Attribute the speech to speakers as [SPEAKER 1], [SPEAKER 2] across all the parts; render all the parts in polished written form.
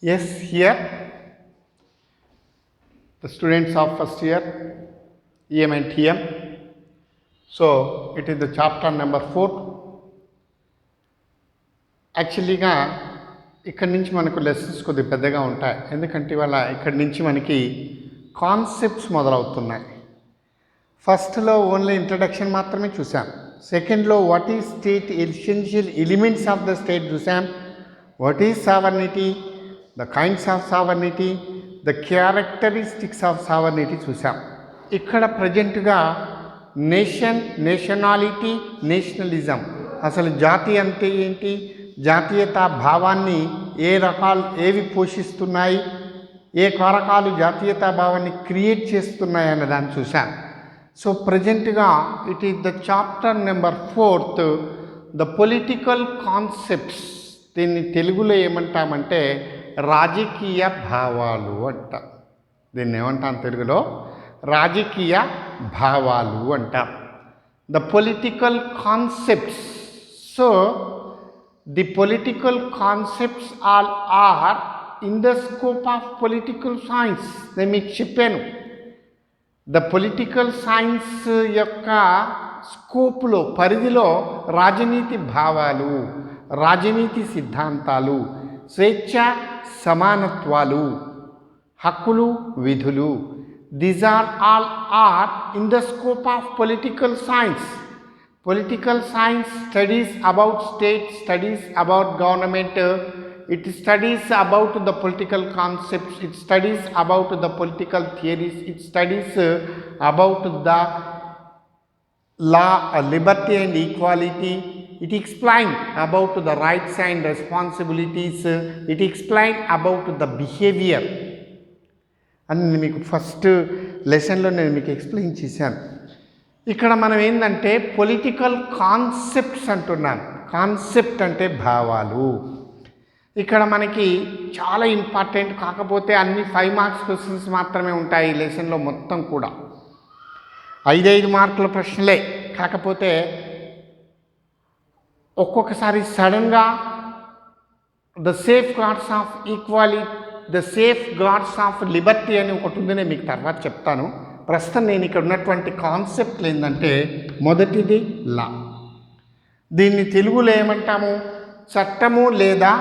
[SPEAKER 1] Yes, here the students of first year EM and TM. So it is the chapter number 4. యాక్చువల్లీగా ఇక్కడి నుంచి మనకు lessons కొద్దిగా పెద్దగా ఉంటాయి, ఎందుకంటే ఇవాళ ఇక్కడి నుంచి మనకి కాన్సెప్ట్స్ మొదలవుతున్నాయి. ఫస్ట్లో ఓన్లీ ఇంట్రడక్షన్ మాత్రమే చూసాం. సెకండ్లో what is state, essential elements of the state చూసాం. What is sovereignty, the kinds of sovereignty, the characteristics of sovereignty చూసాం. ఇక్కడ ప్రజెంట్గా నేషన్, నేషనాలిటీ, నేషనలిజం, అసలు జాతి అంటే ఏంటి, జాతీయతా భావాన్ని ఏవి పోషిస్తున్నాయి, ఏ కారకాలు జాతీయతా భావాన్ని క్రియేట్ చేస్తున్నాయి అన్న దాన్ని చూశాం. సో ప్రజెంట్గా it is the chapter number 4, the political concepts. దీన్ని తెలుగులో ఏమంటామంటే రాజకీయ భావాలు అంటాం. దీన్ని ఏమంటాం తెలుగులో? రాజకీయ భావాలు అంటాం. The political concepts. So the political concepts all are in the scope of political science. నేను మీకు చెప్పాను, ద పొలిటికల్ సైన్స్ యొక్క స్కోప్లో, పరిధిలో రాజనీతి భావాలు, రాజనీతి సిద్ధాంతాలు, స్వేచ్ఛ, సమానత్వాలు, హక్కులు, విధులు, these are all in the scope of political science. Political science studies about state, studies about government, it studies about the political concepts, it studies about the political theories, it studies about the law, liberty and equality, it explains about the rights and responsibilities, it explains about the behavior. అని మీకు first లెసన్లో నేను మీకు explain చేశాను. ఇక్కడ మనం ఏంటంటే political concepts అంటున్నాం. కాన్సెప్ట్ అంటే భావాలు. ఇక్కడ మనకి చాలా ఇంపార్టెంట్, కాకపోతే అన్ని 5 మార్క్స్ క్వశ్చన్స్ మాత్రమే ఉంటాయి ఈ లెసన్లో మొత్తం కూడా. 5 మార్కుల ప్రశ్నలే, కాకపోతే ఒక్కొక్కసారి సడన్గా the safe guards of equality, the safe guards of Liberty అని ఒకటి ఉంది, నేను మీకు తర్వాత చెప్తాను. ప్రస్తుతం నేను ఇక్కడ ఉన్నటువంటి కాన్సెప్ట్లు ఏంటంటే, మొదటిది లా. దీన్ని తెలుగులో ఏమంటాము? చట్టము, లేదా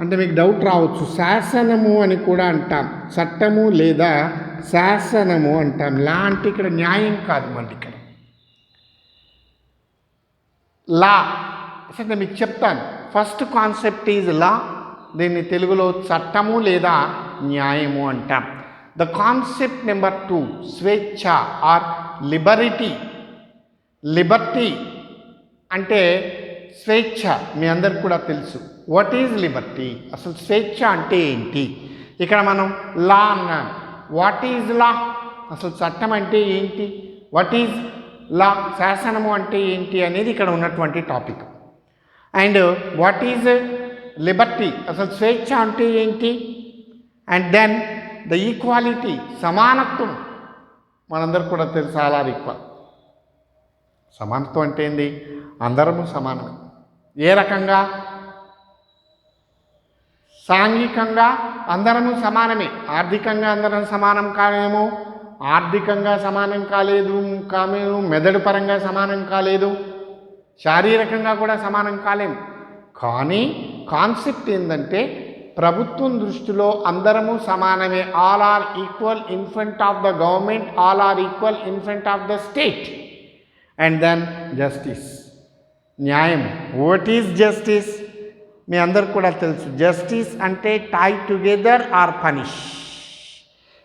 [SPEAKER 1] అంటే మీకు డౌట్ రావచ్చు, శాసనము అని కూడా అంటాం. చట్టము లేదా శాసనము అంటాం. లా అంటే ఇక్కడ న్యాయం కాదు, మళ్ళీ ఇక్కడ లా. అసలు నేను మీకు చెప్తాను. First concept is law. దీన్ని తెలుగులో చట్టము లేదా న్యాయము అంటాం. ద కాన్సెప్ట్ నెంబర్ 2, స్వేచ్ఛ ఆర్ లిబరిటీ. లిబర్టీ అంటే స్వేచ్ఛ, మీ అందరికి కూడా తెలుసు. వాట్ ఈజ్ లిబర్టీ, అసలు స్వేచ్ఛ అంటే ఏంటి? ఇక్కడ మనం లా అన్నాం. వాట్ ఈజ్ లా, అసలు చట్టం అంటే ఏంటి? వాట్ ఈజ్ లా, శాసనము అంటే ఏంటి అనేది ఇక్కడ ఉన్నటువంటి topic. And what is Liberty, అసలు స్వేచ్ఛ అంటే ఏంటి? అండ్ దెన్ ద ఈక్వాలిటీ, సమానత్వం. మనందరికి కూడా తెలుసు, ఆల్ ఆర్ ఈక్వల్. సమానత్వం అంటే ఏంది? అందరము సమానమే. ఏ రకంగా? సాంఘికంగా అందరము సమానమే. ఆర్థికంగా అందరం సమానం కాలేము, ఆర్థికంగా సమానం కాలేదు, మెదడు పరంగా సమానం కాలేదు, శారీరకంగా కూడా సమానం కాలేము. కానీ కాన్సెప్ట్ ఏంటంటే, ప్రభుత్వం దృష్టిలో అందరము సమానమే. All are equal in front of the government, all are equal in front of the state. And then justice, న్యాయం. What is justice? మీ అందరికి కూడా తెలుసు. జస్టిస్ అంటే టై టుగెదర్ ఆర్ పనిష్.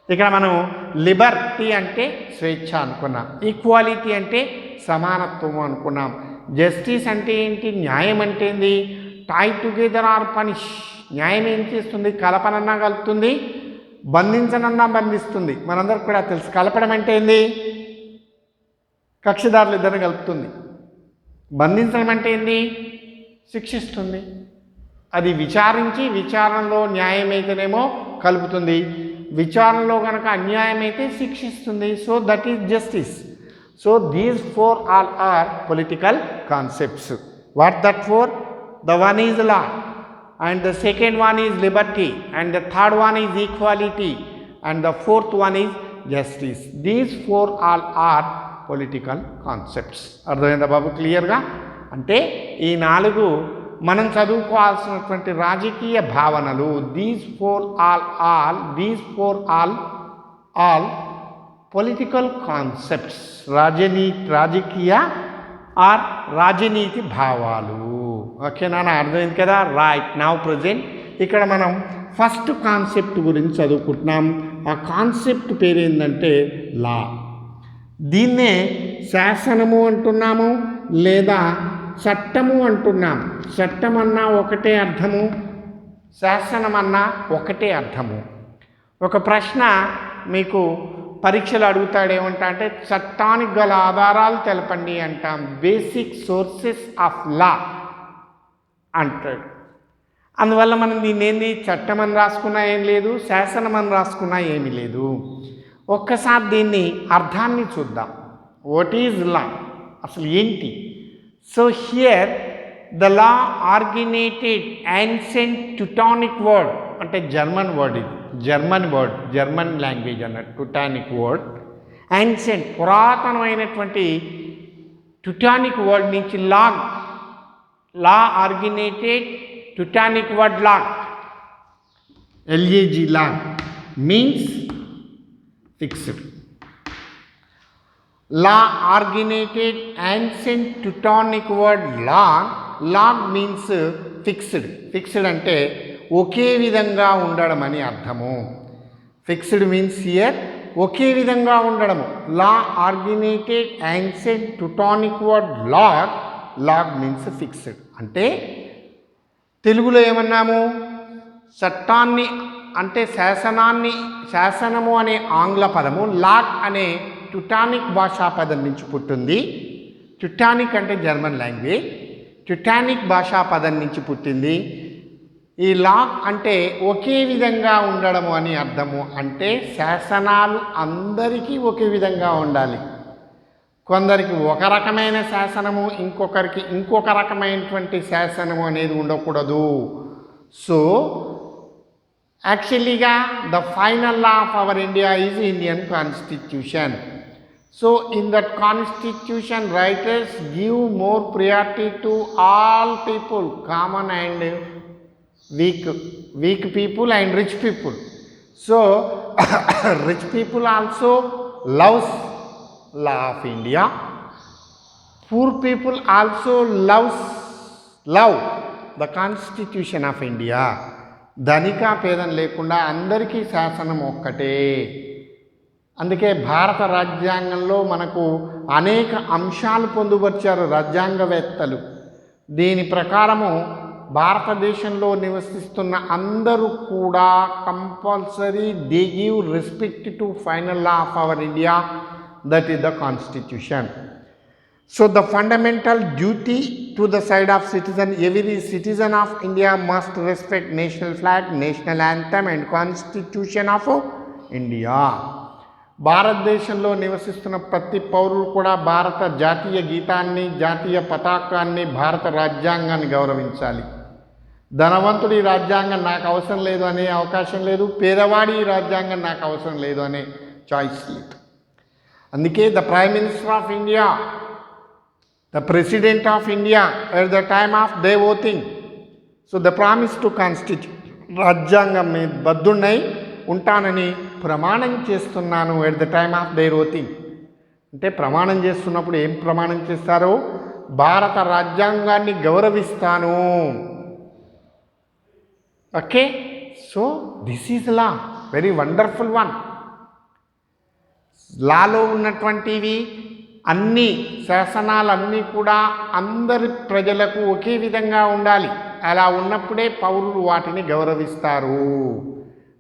[SPEAKER 1] ఇక్కడ మనం లిబర్టీ అంటే స్వేచ్ఛ అనుకున్నాం, ఈక్వాలిటీ అంటే సమానత్వం అనుకున్నాం. జస్టిస్ అంటే ఏంటి? న్యాయం అంటే ఏంటి? టై టుగెదర్ ఆర్ పనిష్. న్యాయం ఏం చేస్తుంది? కలపనన్నా కలుపుతుంది, బంధించనన్నా బంధిస్తుంది. మనందరికి కూడా తెలుసు. కలపడం అంటే ఏంది? కక్షిదారులు ఇద్దరిని కలుపుతుంది. బంధించడం అంటే ఏంది? శిక్షిస్తుంది. అది విచారించి, విచారణలో న్యాయం అయితేనేమో కలుపుతుంది, విచారణలో కనుక అన్యాయం అయితే శిక్షిస్తుంది. So that is justice. So these 4 all are political concepts. What that for? The one is law. and the second one is liberty, and the third one is equality, and the fourth one is justice. These four all are political concepts. అర్థమైందా బాబు క్లియర్గా? అంటే ఈ 4 మనం చదువుకోవాల్సినటువంటి రాజకీయ భావనలు. These four all political concepts. రాజకీయ are రాజనీతి భావాలు. ఓకేనా? అర్థమైంది కదా? రైట్. నౌ ప్రజెంట్ ఇక్కడ మనం ఫస్ట్ కాన్సెప్ట్ గురించి చదువుకుంటున్నాం. ఆ కాన్సెప్ట్ పేరు ఏంటంటే లా. దీన్నే శాసనము అంటున్నాము లేదా చట్టము అంటున్నాం. చట్టం అన్నా ఒకటే అర్థము, శాసనం అన్నా ఒకటే అర్థము. ఒక ప్రశ్న మీకు పరీక్షలు అడుగుతాడేమంటా అంటే చట్టానికి గల ఆధారాలు తెలపండి అంటాం. బేసిక్ సోర్సెస్ ఆఫ్ లా అంటాడు. అందువల్ల మనం దీన్ని ఏంది చట్టం అని రాసుకున్నా ఏం లేదు, శాసనం అని రాసుకున్నా ఏమీ లేదు. ఒక్కసారి దీన్ని అర్థాన్ని చూద్దాం. వాట్ ఈజ్ లా, అసలు ఏంటి? So here the law originated ancient Teutonic word, అంటే జర్మన్ వర్డ్, ఇది జర్మన్ లాంగ్వేజ్ అన్నట్టు. ట్యూటానిక్ వర్డ్ యాన్సెంట్, పురాతనమైనటువంటి ట్యూటానిక్ వర్డ్ నుంచి law originated Teutonic word lag, LAG lag means fixed. Law originated ancient Teutonic word log means fixed అంటే ఒకే విధంగా ఉండడం అని అర్థము. ఫిక్స్డ్ మీన్స్ హియర్ ఒకే విధంగా ఉండడము. Law originated ancient Teutonic word lag means fixed. అంటే తెలుగులో ఏమన్నాము? చట్టాన్ని అంటే శాసనము అనే ఆంగ్ల పదము లాగ్ అనే ట్యూటానిక్ భాషా పదం నుంచి పుట్టింది. ట్యూటానిక్ అంటే జర్మన్ లాంగ్వేజ్, ట్యూటానిక్ భాషా పదం నుంచి పుట్టింది. ఈ లాగ్ అంటే ఒకే విధంగా ఉండడము అని అర్థము. అంటే శాసనాలు అందరికీ ఒకే విధంగా ఉండాలి. కొందరికి ఒక రకమైన శాసనము, ఇంకొకరికి ఇంకొక రకమైనటువంటి శాసనము అనేది ఉండకూడదు. సో యాక్చువల్లీగా the final law of our India is Indian constitution. So in that constitution writers give more priority to all people, common and weak people and rich people. So rich people also loves law of India. Poor people also love the constitution of India. ధనిక పేదం లేకుండా అందరికీ శాసనం ఒక్కటే. అందుకే భారత రాజ్యాంగంలో మనకు అనేక అంశాలు పొందుపరిచారు రాజ్యాంగవేత్తలు. దీని ప్రకారము భారతదేశంలో నివసిస్తున్న అందరూ కూడా compulsory they give respect to final law of our India, that is the constitution. So the fundamental duty to the side of citizen, every citizen of India must respect national flag, national anthem and constitution of India. భారతదేశంలో నివసిస్తున్న ప్రతి పౌరులు కూడా భారత జాతీయ గీతాన్ని, జాతీయ పతాకాన్ని, భారత రాజ్యాంగాన్ని గౌరవించాలి. ధనవంతుడి రాజ్యాంగం నాకు అవసరం లేదు అనే అవకాశం లేదు, పేదవాడి రాజ్యాంగం నాకు అవసరం లేదు అనే చాయిస్ లేదు. అందుకే the prime minister of India, the president of India at the time of they voting, so the promise to constitute, రాజ్యాంగం మీద బద్దున్నై ఉంటానని ప్రమాణం చేస్తున్నాను at the time of their voting. అంటే ప్రమాణం చేస్తున్నప్పుడు ఏం ప్రమాణం చేస్తారో, భారత రాజ్యాంగాన్ని గౌరవిస్తాను. Okay, so this is law, very wonderful one. లాలో ఉన్నటువంటివి అన్ని శాసనాలన్నీ కూడా అందరి ప్రజలకు ఒకే విధంగా ఉండాలి. అలా ఉన్నప్పుడే పౌరులు వాటిని గౌరవిస్తారు.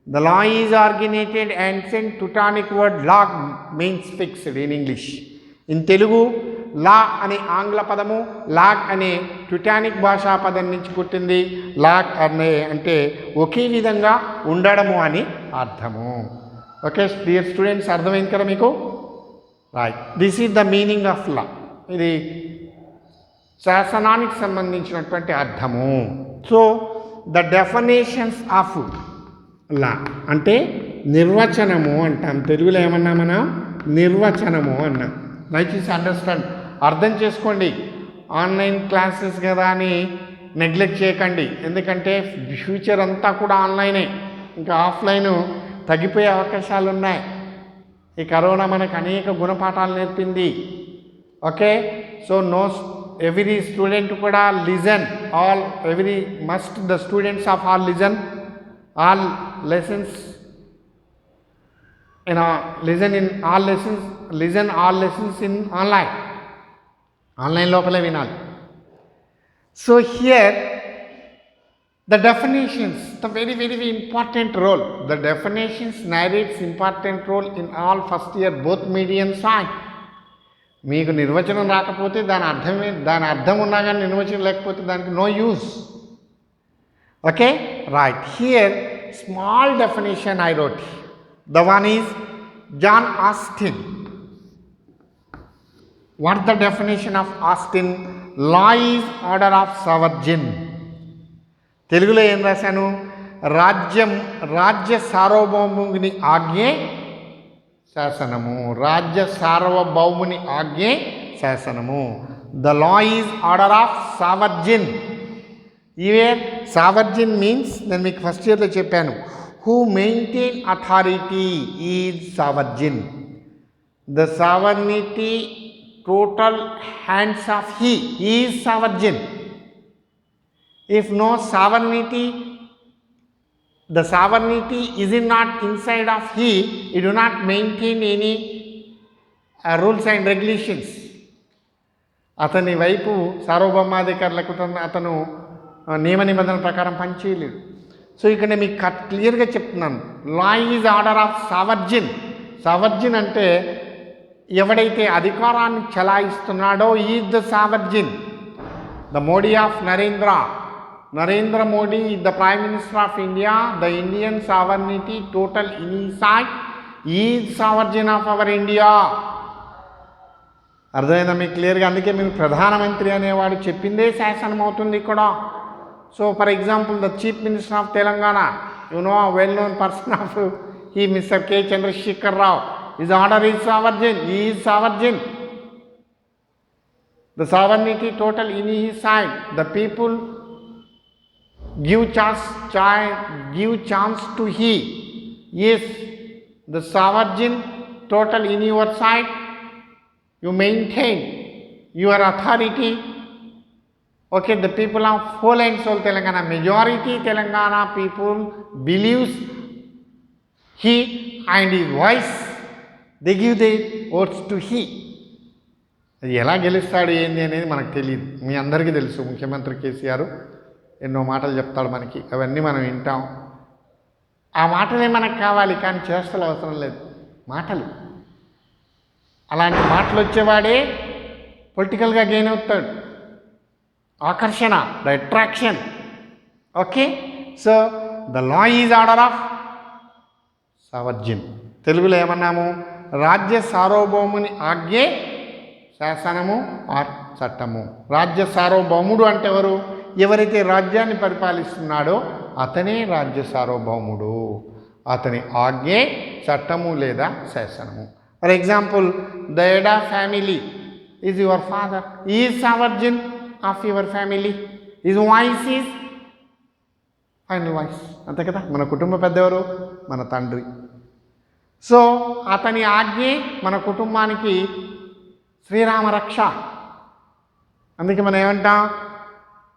[SPEAKER 1] The law is originated ancient Teutonic word lag means fixed in English. In Telugu law అనే ఆంగ్ల పదము లాగ్ అనే ట్యూటానిక్ భాషా పదం నుంచి పుట్టింది. లాగ్ అనే అంటే ఒకే విధంగా ఉండడము అని అర్థము. ఓకే డియర్ స్టూడెంట్స్, అర్థమైంది కదా మీకు? Right, this is the meaning of law. ఇది శాసనానికి సంబంధించినటువంటి అర్థము. So the definitions of law అంటే నిర్వచనము అంటాం. తెలుగులో ఏమన్నా మనం నిర్వచనము అన్నాం. దయచేసి అండర్స్టాండ్, అర్థం చేసుకోండి. ఆన్లైన్ క్లాసెస్ కదా అని నెగ్లెక్ట్ చేయకండి, ఎందుకంటే ఫ్యూచర్ అంతా కూడా ఆన్లైనే, ఇంకా ఆఫ్లైన్ తగ్గిపోయే అవకాశాలు ఉన్నాయి. ఈ కరోనా మనకు అనేక గుణపాఠాలు నేర్పింది. ఓకే, సో ఎవ్రీ స్టూడెంట్ కూడా listen all, every must the students of all listen all lessons listen all lessons in online లోపలే వినాలి. So here the definitions, the very important role, the definitions narrates important role in all first year both medium side. మీకు నిర్వచనం రాకపోతే దాని అర్థం ఉన్నా కానీ నిర్వచనం లేకపోతే దానికి no use. Okay, right. Here small definition I wrote. The one is John Austin. What the definition of Austin? Law is order of sovereign. తెలుగులో ఏం రాశాను? రాజ్య సార్వభౌముని ఆజ్ఞే శాసనము. రాజ్య సార్వభౌముని ఆజ్ఞే శాసనము. The law is order of sovereign. ఇవే సావర్జిన్ మీన్స్, నేను మీకు ఫస్ట్ ఇయర్లో చెప్పాను, who maintain authority is sovereign. The sovereignty total hands of he is sovereign. If no sovereignty, the sovereignty is not inside of he, it do not maintain any rules and regulations. అతని వైపు సార్వభౌమాధికారులకు అతను నియమ నిబంధనల ప్రకారం పనిచేయలేడు. So ఇక్కడ మీకు క్లియర్గా చెప్తున్నాను, law is order of sovereign. Sovereign అంటే ఎవడైతే అధికారాన్ని చలాయిస్తున్నాడో is the sovereign. The Modi of Narendra Modi is the Prime Minister of India. The Indian sovereignty total insight is sovereign of our India. అర్థమైందా మీకు క్లియర్గా? అందుకే మీరు ప్రధానమంత్రి అనేవాడు చెప్పిందే శాసనం అవుతుంది ఇక్కడ. So for example the chief minister of Telangana, you know well known person of he Mr. K. Chandrasekhar Rao, his order is sovereign. He is sovereign. The sovereignty total in his side. The people give chance to he. Yes, the sovereign total in your side. You maintain your authority. Okay, the people of whole and soul Telangana, majority Telangana people believes he and his voice. They give their votes to he. అది ఎలా గెలుస్తాడు ఏంది అనేది మనకు తెలియదు. మీ అందరికీ తెలుసు, ముఖ్యమంత్రి కేసీఆర్ ఎన్నో మాటలు చెప్తాడు మనకి, అవన్నీ మనం వింటాం. ఆ మాటలే మనకు కావాలి, కానీ చేష్టలు అవసరం లేదు, మాటలు. అలాంటి మాటలు వచ్చేవాడే పొలిటికల్గా గెయిన్ అవుతాడు. ఆకర్షణ, the attraction. Okay, so the law is order of sovereign. తెలుగులో ఏమన్నాము? రాజ్య సార్వభౌముని ఆజ్ఞే శాసనము ఆర్ చట్టము. రాజ్య సార్వభౌముడు అంటే ఎవరు? ఎవరైతే రాజ్యాన్ని పరిపాలిస్తున్నాడో అతనే రాజ్య సార్వభౌముడు. అతని ఆజ్ఞే చట్టము లేదా శాసనము. For example, the head of family is your father. Is sovereign of your family. Is voice is final voice. అంతే కదా, మన కుటుంబ పెద్ద ఎవరు? మన తండ్రి. సో అతని ఆజ్ఞే మన కుటుంబానికి శ్రీరామ రక్ష. అందుకే మనం ఏమంటాం?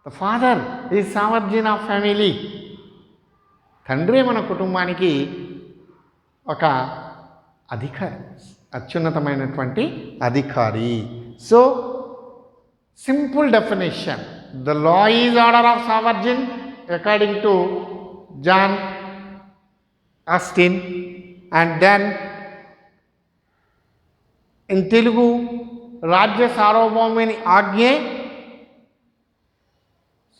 [SPEAKER 1] The father is sovereign of family. తండ్రి మన కుటుంబానికి ఒక అధికారి, అత్యున్నతమైనటువంటి అధికారి. So simple definition, the law is order of sovereign according to John Austin. And then in Telugu, రాజ్య సార్వభౌముని ఆజ్ఞే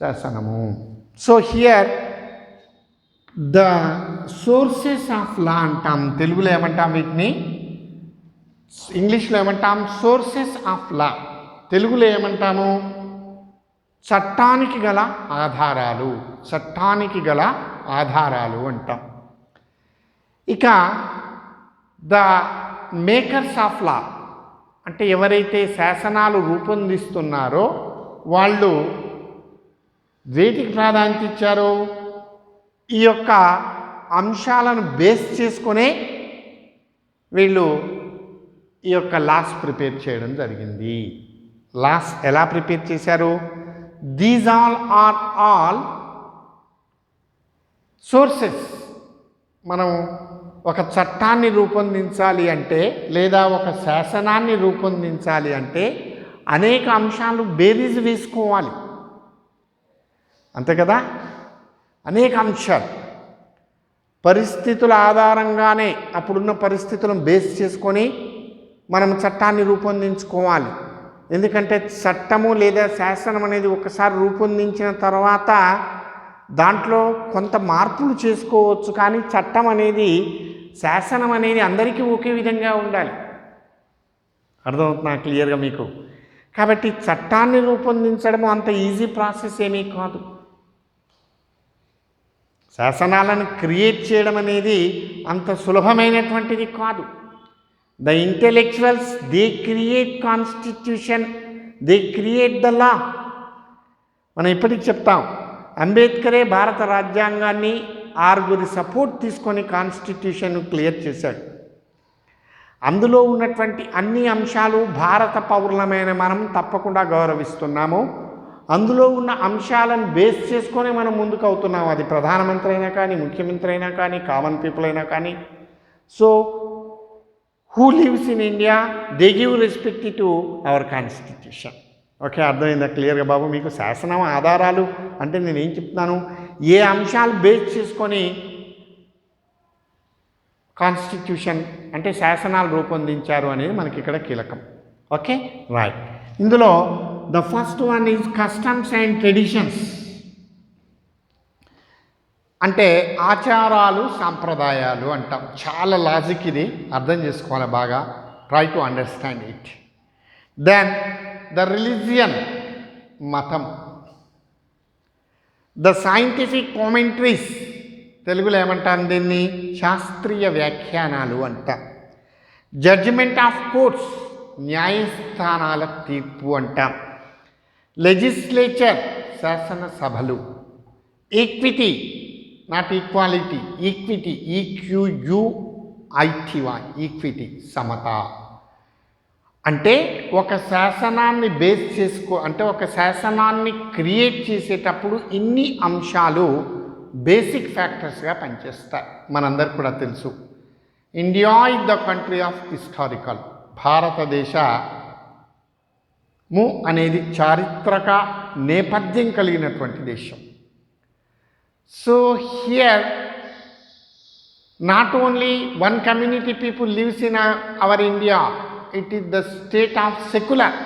[SPEAKER 1] శాసనము. So here the sources of law అంటాం. తెలుగులో ఏమంటాం వీటిని? ఇంగ్లీష్లో ఏమంటాం? Sources of law. తెలుగులో ఏమంటాము? చట్టానికి గల ఆధారాలు, చట్టానికి గల ఆధారాలు అంటాం. ఇక ద మేకర్స్ ఆఫ్ లా అంటే ఎవరైతే శాసనాలు రూపొందిస్తున్నారో వాళ్ళు వేటికి ప్రాధాన్యత ఇచ్చారో ఈ యొక్క అంశాలను బేస్ చేసుకునే వీళ్ళు ఈ యొక్క లాస్ ప్రిపేర్ చేయడం జరిగింది. లాస్ ఎలా ప్రిపేర్ చేశారు? These are all sources. మనం ఒక చట్టాన్ని రూపొందించాలి అంటే లేదా ఒక శాసనాన్ని రూపొందించాలి అంటే అనేక అంశాలు బేరీజు వేసుకోవాలి, అంతే కదా. అనేక అంశాలు పరిస్థితుల ఆధారంగానే అప్పుడున్న పరిస్థితులను బేస్ చేసుకొని మనం చట్టాన్ని రూపొందించుకోవాలి. ఎందుకంటే చట్టము లేదా శాసనం అనేది ఒకసారి రూపొందించిన తర్వాత దాంట్లో కొంత మార్పులు చేసుకోవచ్చు, కానీ చట్టం అనేది శాసనం అనేది అందరికీ ఒకే విధంగా ఉండాలి. అర్థమవుతున్నా క్లియర్గా మీకు? కాబట్టి చట్టాన్ని రూపొందించడం అంత ఈజీ ప్రాసెస్ ఏమీ కాదు. శాసనాలను క్రియేట్ చేయడం అనేది అంత సులభమైనటువంటిది కాదు. The intellectuals they create constitution, they create the law. మనం ఇప్పటికి చెప్తాం, అంబేద్కరే భారత రాజ్యాంగాన్ని 6 సపోర్ట్ తీసుకొని కాన్స్టిట్యూషన్ క్లియర్ చేశాడు. అందులో ఉన్నటువంటి అన్ని అంశాలు భారత పౌరులమైన మనం తప్పకుండా గౌరవిస్తున్నాము. అందులో ఉన్న అంశాలను బేస్ చేసుకొని మనం ముందుకు అవుతున్నాం. అది ప్రధానమంత్రి అయినా కానీ, ముఖ్యమంత్రి అయినా కానీ, కామన్ పీపుల్ అయినా కానీ. So who lives in India they give respect to our constitution. Okay, అర్థమైందా క్లియర్గా బాబు మీకు? శాసనం ఆధారాలు అంటే నేనేం చెప్తున్నాను, ఏ అంశాలు బేస్ చేసుకొని కాన్స్టిట్యూషన్ అంటే శాసనాలు రూపొందించారు అనేది మనకి ఇక్కడ కీలకం. Okay, right. ఇందులో the first one is customs and traditions. అంటే ఆచారాలు సాంప్రదాయాలు అంటాం. చాలా లాజిక్ ఇది, అర్థం చేసుకోవాలి బాగా. Try to understand it. Then the religion, మతం. ద సైంటిఫిక్ కామెంట్రీస్, తెలుగులో ఏమంటారు దీన్ని? శాస్త్రీయ వ్యాఖ్యానాలు అంటాం. జడ్జిమెంట్ ఆఫ్ కోర్ట్స్, న్యాయస్థానాల తీర్పు అంటాం. లెజిస్లేచర్, శాసనసభలు. Equity, not equality, equity, E Q U I T Y, equity, సమత. అంటే ఒక శాసనాన్ని బేస్ చేసుకో అంటే ఒక శాసనాన్ని క్రియేట్ చేసేటప్పుడు ఇన్ని అంశాలు బేసిక్ ఫ్యాక్టర్స్గా పనిచేస్తాయి. మనందరికి కూడా తెలుసు, India is the country of historical. భారతదేశము అనేది చారిత్రక నేపథ్యం కలిగినటువంటి దేశం. So here not only one community people lives in our India, it is the state of secular.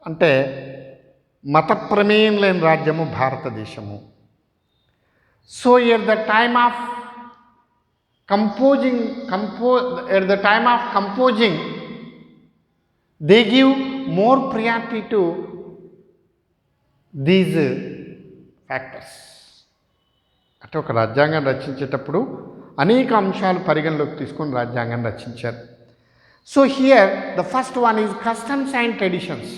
[SPEAKER 1] అంటే మత ప్రమేయం లేని రాజ్యము భారతదేశము. So at the time of composing they give more priority to these factors. అంటే ఒక రాజ్యాంగం రచించేటప్పుడు అనేక అంశాలు పరిగణలోకి తీసుకొని రాజ్యాంగం రచించారు. So here the first one is customs and traditions.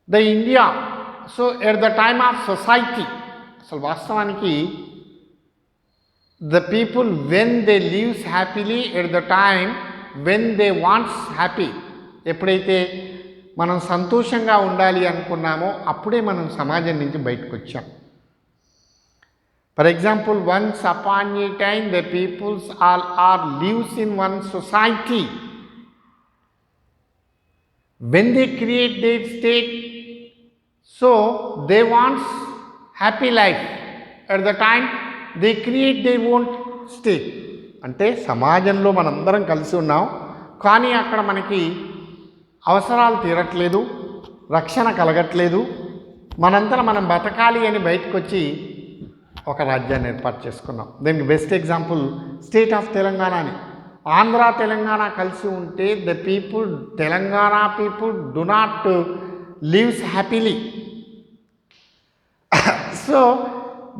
[SPEAKER 1] The India, so at the time of society, అసలు వాస్తవానికి the people when they lives happily at the time when they wants happy, ఎప్పుడైతే మనం సంతోషంగా ఉండాలి అనుకున్నామో అప్పుడే మనం సమాజం నుంచి బయటకు వచ్చాం. For example, once upon a time the peoples are lives in one society. when they create their state, so they wants happy life. at the time they create they own state. అంటే సమాజంలో మనందరం కలిసి ఉన్నాం, కానీ అక్కడ మనకి అవసరాలు తీరట్లేదు, రక్షణ కలగట్లేదు, మనంతా మనం బతకాలి అని బయటకు వచ్చి ఒక రాజ్యాన్ని ఏర్పాటు చేసుకున్నాం. దీనికి best example state of Telangana అని. ఆంధ్ర తెలంగాణ కలిసి ఉంటే the people, Telangana people do not lives happily. So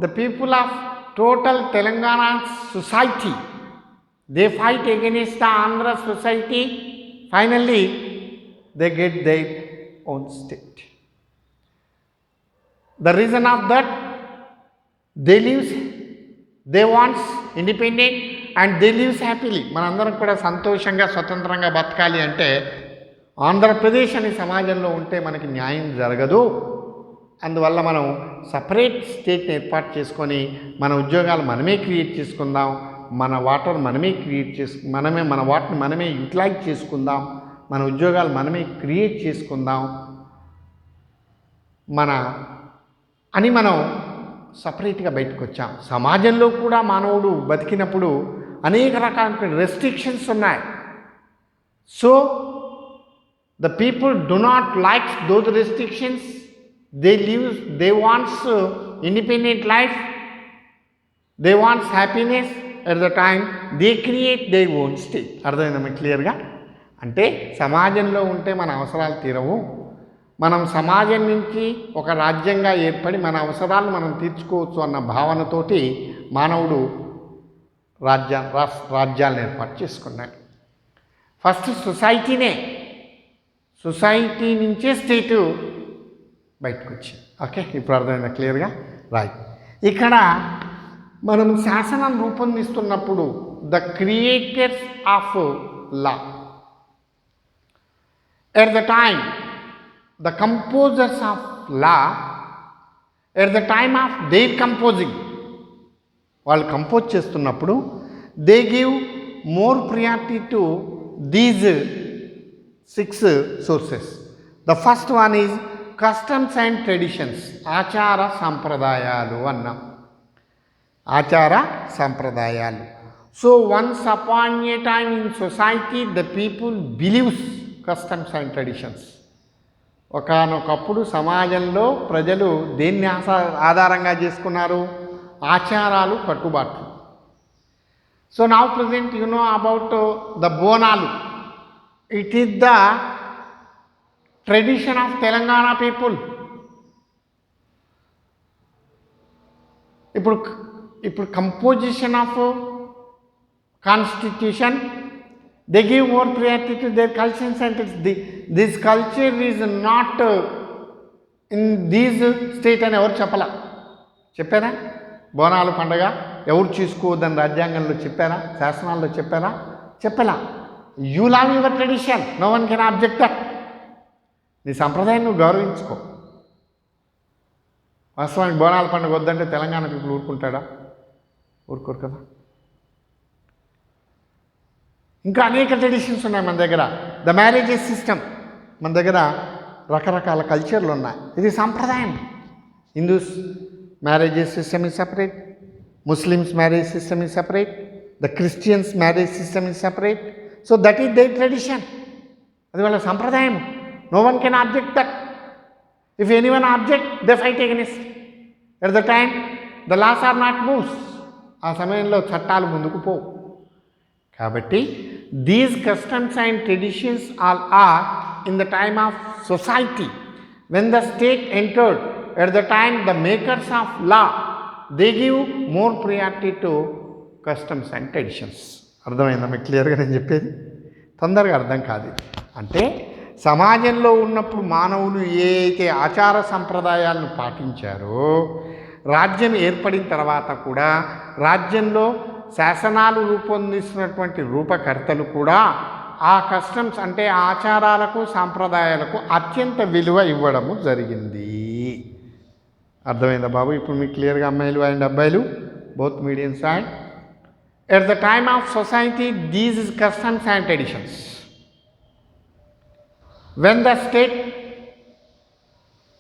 [SPEAKER 1] the people of total Telangana society, they fight against the Andhra society. Finally, they get their own state. The reason of that, they want independent and they live happily. మనందరం కూడా సంతోషంగా స్వతంత్రంగా బతకాలి అంటే ఆంధ్రప్రదేశ్ అనే సమాజంలో ఉంటే మనకి న్యాయం జరగదు. అందువల్ల మనం సపరేట్ స్టేట్ని ఏర్పాటు చేసుకొని మన ఉద్యోగాలు మనమే క్రియేట్ చేసుకుందాం, మన వాటర్ మనమే మన వాటర్ని మనమే యూటిలైజ్ చేసుకుందాం, మన ఉద్యోగాలు మనమే క్రియేట్ చేసుకుందాం అని మనం సపరేట్గా బయటకు వచ్చాం. సమాజంలో కూడా మానవుడు బతికినప్పుడు అనేక రకాల రెస్ట్రిక్షన్స్ ఉన్నాయి. So the people do not like those restrictions. They wants independent life, they wants happiness. At the time they create they own state. అర్థమైందా మీకు క్లియర్గా? అంటే సమాజంలో ఉంటే మన అవసరాలు తీరవు. మనం సమాజం నుంచి ఒక రాజ్యంగా ఏర్పడి మన అవసరాలను మనం తీర్చుకోవచ్చు అన్న భావనతోటి మానవుడు రాజ్యాలను ఏర్పాటు చేసుకున్నాడు. ఫస్ట్ సొసైటీ నుంచే స్టేటు బయటకు వచ్చింది. ఓకే, ఇప్పుడు అర్థమైందా క్లియర్గా? రైట్. ఇక్కడ మనం శాసనం రూపొందిస్తున్నప్పుడు the creators of law, at the time the composers of law, at the time of their composing, వాళ్ళు కంపోజ్ చేస్తున్నప్పుడు they give more priority to these 6 sources. The first one is customs and traditions. ఆచార సంప్రదాయాలు అన్నాం. ఆచార సంప్రదాయాలు. So once upon a time in society the people believes customs and traditions. ఒకానొకప్పుడు సమాజంలో ప్రజలు దేన్ని ఆధారంగా చేసుకున్నారు? ఆచారాలు, కట్టుబాట్లు. So now present you know about the Bonalu. It is the tradition of Telangana people. ఇప్పుడు composition of constitution, they give more priority to their cultures and this culture is not in these state అని ఎవరు చెప్పారా? బోనాలు పండుగ ఎవరు చేసుకోవద్దని రాజ్యాంగంలో చెప్పారా? శాసనాల్లో చెప్పలా. You love your tradition, no one can object that. నీ సంప్రదాయం నువ్వు గౌరవించుకో. వాస్తవానికి బోనాల పండుగ వద్దంటే తెలంగాణ పీపుల్ ఊరుకోరు కదా. ఇంకా అనేక ట్రెడిషన్స్ ఉన్నాయి మన దగ్గర. ద మ్యారేజెస్ సిస్టమ్, మన దగ్గర రకరకాల కల్చర్లు ఉన్నాయి. ఇది సాంప్రదాయం. Hindus marriages system is separate, Muslims marriage system is separate, the Christians marriage system is separate. So that is their tradition. అది వాళ్ళ సంప్రదాయం. No one can object that. If anyone object they fight against. At the time the laws are not moves. ఆ సమయంలో చట్టాలు ముందుకు పోవు. కాబట్టి these customs and traditions all are in the time of society. When the state entered, at the time the makers of law they give more priority to customs and traditions. అర్థమైందా మీకు క్లియర్గా నేను చెప్పేది? తొందరగా అర్థం కాదు. అంటే సమాజంలో ఉన్నప్పుడు మానవులు ఏ అయితే ఆచార సంప్రదాయాలను పాటించారో, రాజ్యం ఏర్పడిన తర్వాత కూడా రాజ్యంలో శాసనాలు రూపొందిస్తున్నటువంటి రూపకర్తలు కూడా ఆ కస్టమ్స్ అంటే ఆచారాలకు, సాంప్రదాయాలకు అత్యంత విలువ ఇవ్వడము జరిగింది. అర్థమైందా బాబు? ఇప్పుడు మీకు క్లియర్గా అమ్మాయిలు అండ్ అబ్బాయిలు, both medium side. At the time of society these is customs and traditions. When the state,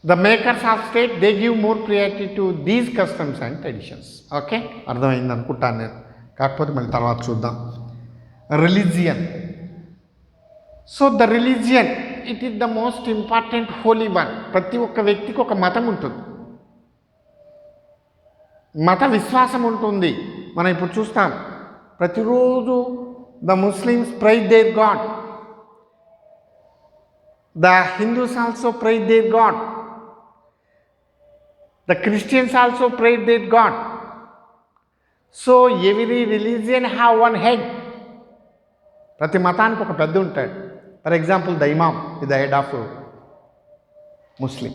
[SPEAKER 1] the makers of state, they give more priority to these customs and traditions. Okay, అర్థమైంది అనుకుంటాను నేను. కాకపోతే మళ్ళీ తర్వాత చూద్దాం. Religion. So the religion, it is the most important Holi one. ప్రతి ఒక్క వ్యక్తికి ఒక మతం ఉంటుంది, మత విశ్వాసం ఉంటుంది. మనం ఇప్పుడు చూస్తాం ప్రతిరోజు the Muslims praise their god. The Hindus also prayed their God. The Christians also prayed their God. So every religion have one head. ప్రతి మతానికి ఒక పెద్ద ఉంటాడు. For example the Imam is the head of Muslim.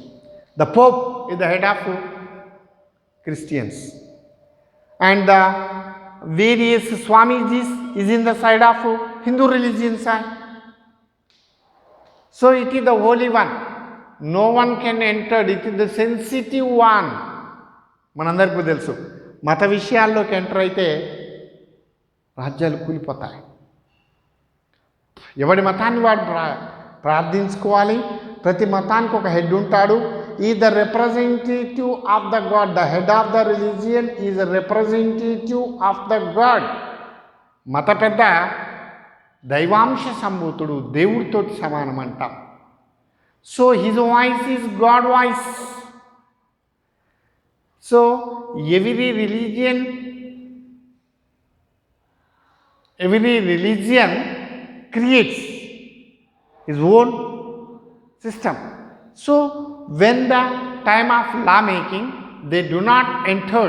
[SPEAKER 1] The Pope is the head of Christians. And the various Swamijis is in the side of Hindu religion side. So it is the holy one. No one can enter. It is the sensitive one. మనందరికీ తెలుసు మత విషయాల్లోకి enter అయితే రాజ్యాలు కూలిపోతాయి. ఎవడి మతాన్ని వాడు ప్రార్థించుకోవాలి. ప్రతి మతానికి ఒక హెడ్ ఉంటాడు. ఈ the representative of the God. The head of the religion is representative of the God. మత పెద్ద దైవాంశ సంభూతుడు, దేవుడితోటి సమానం అంటాం. So his voice is God voice. So every religion creates his own system. So when the time of law making, they do not enter,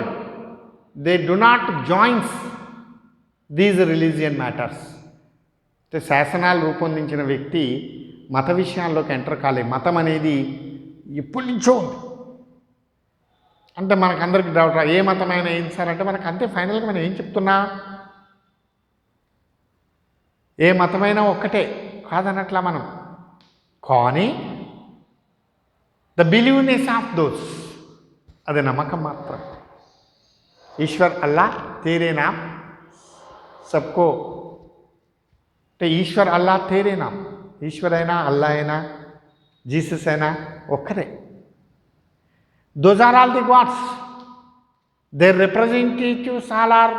[SPEAKER 1] they do not join these religion matters. శాసనాలు రూపొందించిన వ్యక్తి మత విషయాల్లోకి enter కాలే. మతం అనేది ఎప్పటి నుంచో ఉంది. అంటే మనకందరికి డౌట్, ఏ మతమైనా ఏం సార్ అంటే మనకు అంతే ఫైనల్గా మనం ఏం చెప్తున్నా, ఏ మతమైనా ఒక్కటే కాదనట్లా మనం. కానీ ద బిలీవ్నెస్ ఆఫ్ దోస్, అది నమ్మకం మాత్రం. ఈశ్వర్ అల్లా తేరే నామ్ సబ్కో, అంటే ఈశ్వర్ అల్లా తేరే నామ్. ఈశ్వర్ అయినా అల్లా అయినా జీసస్ అయినా ఒక్కరే. Those are all the gods. Their representatives all are,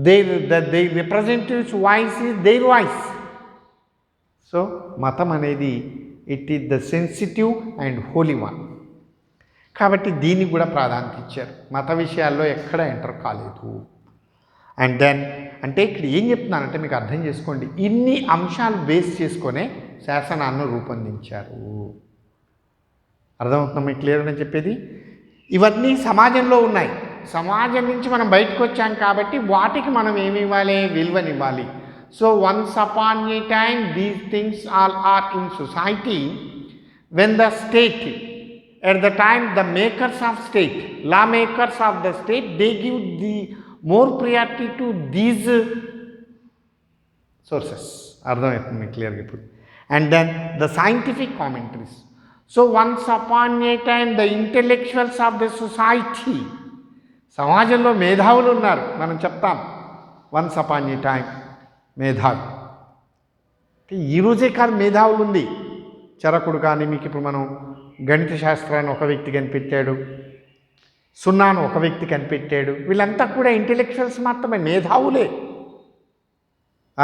[SPEAKER 1] their representatives voice is their voice. So మతం అనేది it is the sensitive and Holi one. కాబట్టి దీనికి కూడా ప్రాధాన్యత ఇచ్చారు. మత విషయాల్లో ఎక్కడ ఎంటర్ కాలేదు. అండ్ దెన్ అంటే ఇక్కడ ఏం చెప్తున్నానంటే మీకు అర్థం చేసుకోండి, ఇన్ని అంశాలు బేస్ చేసుకొనే శాసనాన్ని రూపొందించారు. అర్థమవుతుందా మీకు క్లియర్ అని చెప్పేది? ఇవన్నీ సమాజంలో ఉన్నాయి. సమాజం నుంచి మనం బయటకు వచ్చాం కాబట్టి వాటికి మనం ఏమి ఇవ్వాలి, విలువనివ్వాలి. So once upon a time these things all are in society. When the state, at the time the makers of state, law makers of the state, they give the more priority to these sources. అర్థమవుతుంది మీకు క్లియర్గా ఇప్పుడు. And then the scientific commentaries. So once upon a time the intellectuals of the society, సమాజంలో మేధావులు ఉన్నారు. మనం చెప్తాం once upon ఏ time మేధావి. ఈరోజే కాదు మేధావులు ఉంది. చరకుడు కానీ మీకు ఇప్పుడు మనం గణిత శాస్త్రాన్ని ఒక వ్యక్తి కనిపెట్టాడు, సున్నాను ఒక వ్యక్తి కనిపెట్టాడు. వీళ్ళంతా కూడా ఇంటెలెక్చువల్స్ మాత్రమే, మేధావులే.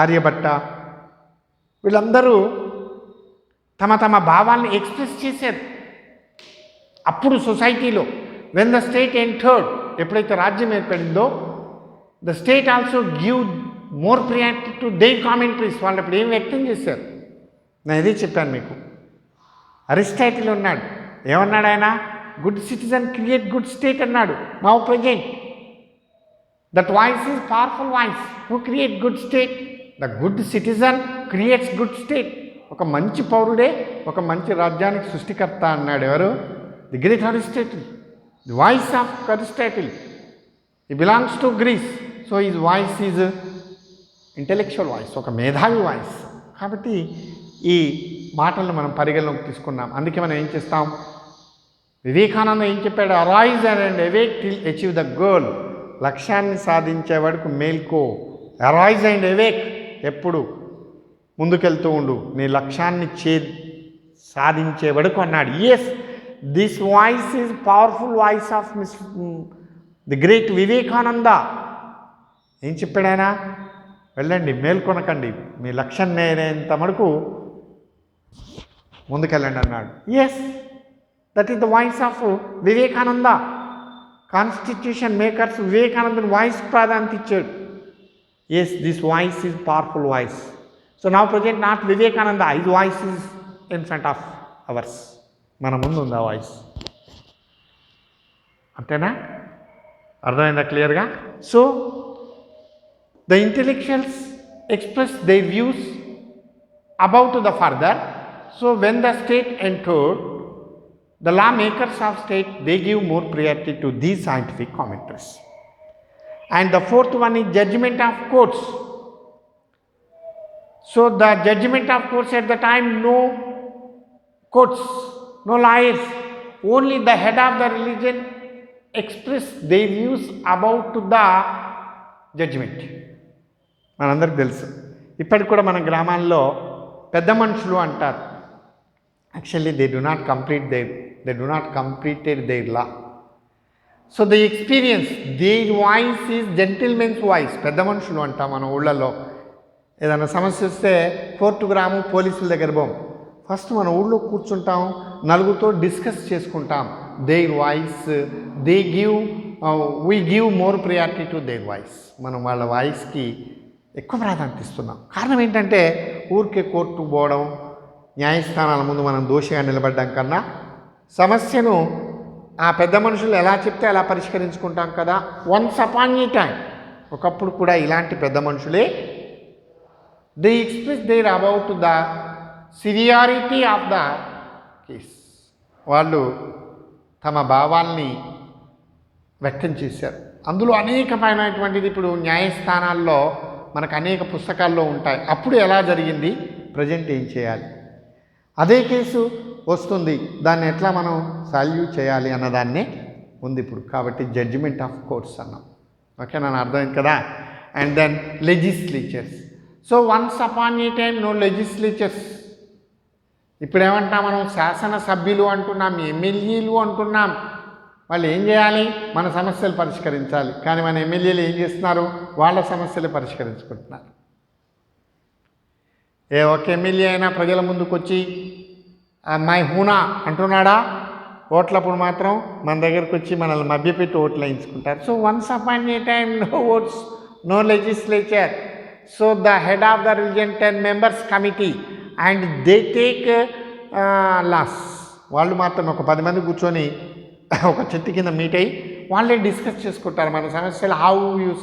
[SPEAKER 1] ఆర్యభట్ట వీళ్ళందరూ తమ తమ భావాల్ని ఎక్స్ప్రెస్ చేశారు అప్పుడు సొసైటీలో. వెన్ ద స్టేట్ ఎంటర్డ్, ఎప్పుడైతే రాజ్యం ఏర్పడిందో, the state also give more priority to their commentaries. వాళ్ళు ఇప్పుడు ఏం వ్యక్తం చేశారు, నేను ఇదే చెప్పాను మీకు. అరిస్టాటిల్ ఉన్నాడు, ఏమన్నాడు ఆయన? Good citizen create good state అన్నాడు. Now present that voice is powerful voice. Who create good state? The good citizen creates good state. ఒక మంచి పౌరుడే ఒక మంచి రాజ్యానికి సృష్టికర్త అన్నాడు. ఎవరు? The great Aristotle. The voice of Aristotle. ఈ belongs to Greece. So his voice is intellectual voice, ఒక మేధావి వాయిస్. కాబట్టి ఈ మాటలను మనం పరిగణలోకి తీసుకున్నాం. అందుకే మనం ఏం చేస్తాం, వివేకానంద ఏం చెప్పాడు? Arise and awake till achieve the goal. లక్ష్యాన్ని సాధించే వరకు మేల్కో. అరైజ్ అండ్ అవేక్, ఎప్పుడు ముందుకెళ్తూ ఉండు, నీ లక్ష్యాన్ని సాధించే వరకు అన్నాడు. Yes, this voice is powerful voice of the great Vivekananda. ఏం చెప్పాడు ఆయన? వెళ్ళండి, మేల్కొనకండి, మీ లక్ష్యం నేరేంత మటుకు ముందుకెళ్ళండి అన్నాడు. Yes, that is the voice of Vivekananda. Constitution makers వివేకానందని వాయిస్ ప్రాధాన్యత ఇచ్చాడు. Yes, this voice is powerful voice. So now present not Vivekananda, his voice is in front of ours, మన ముందు ఉంది ఆ వాయిస్. అంతేనా? అర్థమైందా క్లియర్గా? So the intellectuals express they views about the further. So when the state entered, the lawmakers of state, they give more priority to these scientific commentaries. And the fourth one is judgment of courts. So the judgment of courts at the time, no courts, no lawyers, only the head of the religion express their views about the judgment. మనందరికి తెలుసు, ఇప్పటికి కూడా మన గ్రామాల్లో పెద్ద మనుషులు అంటారు. Actually they do not completed their law. So the experience, their voice is gentleman's voice. పెద్ద మనుషులు అంటాం మన ఊళ్ళలో. ఏదైనా సమస్య వస్తే కోర్టుకు రాము, పోలీసుల దగ్గర పోం, ఫస్ట్ మన ఊళ్ళో కూర్చుంటాం, నలుగురితో డిస్కస్ చేసుకుంటాం. Their voice they give, we give more priority to their voice. మనం వాళ్ళ వాయిస్కి ఎక్కువ ప్రాధాన్యత ఇస్తున్నాం. కారణం ఏంటంటే ఊరికే కోర్టుకు పోవడం, న్యాయస్థానాల ముందు మనం దోషిగా నిలబడ్డాం కన్నా సమస్యను ఆ పెద్ద మనుషులు ఎలా చెప్తే అలా పరిష్కరించుకుంటాం కదా. వన్స్ అపాన్ ఏ టైం, ఒకప్పుడు కూడా ఇలాంటి పెద్ద మనుషులే they express there about the severity of the case. వాళ్ళు తమ భావాల్ని వ్యక్తం చేశారు. అందులో అనేకమైనటువంటిది ఇప్పుడు న్యాయస్థానాల్లో మనకు అనేక పుస్తకాల్లో ఉంటాయి. అప్పుడు ఎలా జరిగింది, ప్రజెంట్ ఏం చేయాలి, అదే కేసు వస్తుంది, దాన్ని ఎట్లా మనం సాల్వ్ చేయాలి అన్నదాన్నే ఉంది ఇప్పుడు. కాబట్టి జడ్జిమెంట్ ఆఫ్ కోర్ట్స్ అన్నాం. ఓకే, నన్ను అర్థమైంది కదా. And then legislatures. So once upon a time no legislatures. ఇప్పుడు ఏమంటాం మనం, శాసనసభ్యులు అంటున్నాం, ఎమ్మెల్యేలు అంటున్నాం. వాళ్ళు ఏం చేయాలి, మన సమస్యలు పరిష్కరించాలి. కానీ మన ఎమ్మెల్యేలు ఏం చేస్తున్నారు, వాళ్ళ సమస్యలు పరిష్కరించుకుంటున్నారు. ఏ ఒక్క ఎమ్మెల్యే అయినా ప్రజల ముందుకు వచ్చి మై హూనా అంటున్నాడా? ఓట్లప్పుడు మాత్రం మన దగ్గరకు వచ్చి మనల్ని మభ్యపెట్టి ఓట్లు వేయించుకుంటారు. So once upon a time no votes, no legislature. So the head of the religion 10 members committee and they take laws. వాళ్ళు మాత్రం ఒక 10 మంది కూర్చొని ఒక చెట్టు కింద మీట్ అయ్యి వాళ్ళే డిస్కస్ చేసుకుంటారు మన సమస్యలు. How you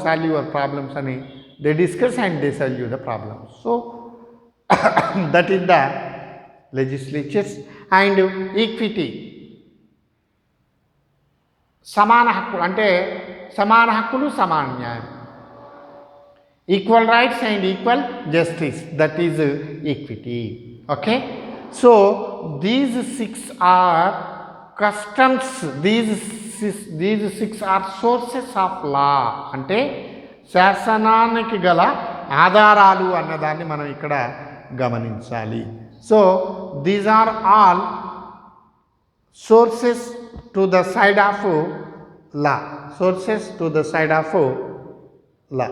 [SPEAKER 1] solve your problems అని they discuss and they solve you the problems. So that is the legislatures. And equity, సమాన హక్కులు అంటే సమాన హక్కులు, సమాన న్యాయం, equal rights and equal justice, that is equity. Okay, so these 6 are customs, these 6 are sources of law. అంటే శాసనానికి గల ఆధారాలు అన్నదాన్ని మనం ఇక్కడ గమనించాలి. So these are all sources to the side of law, sources to the side of law.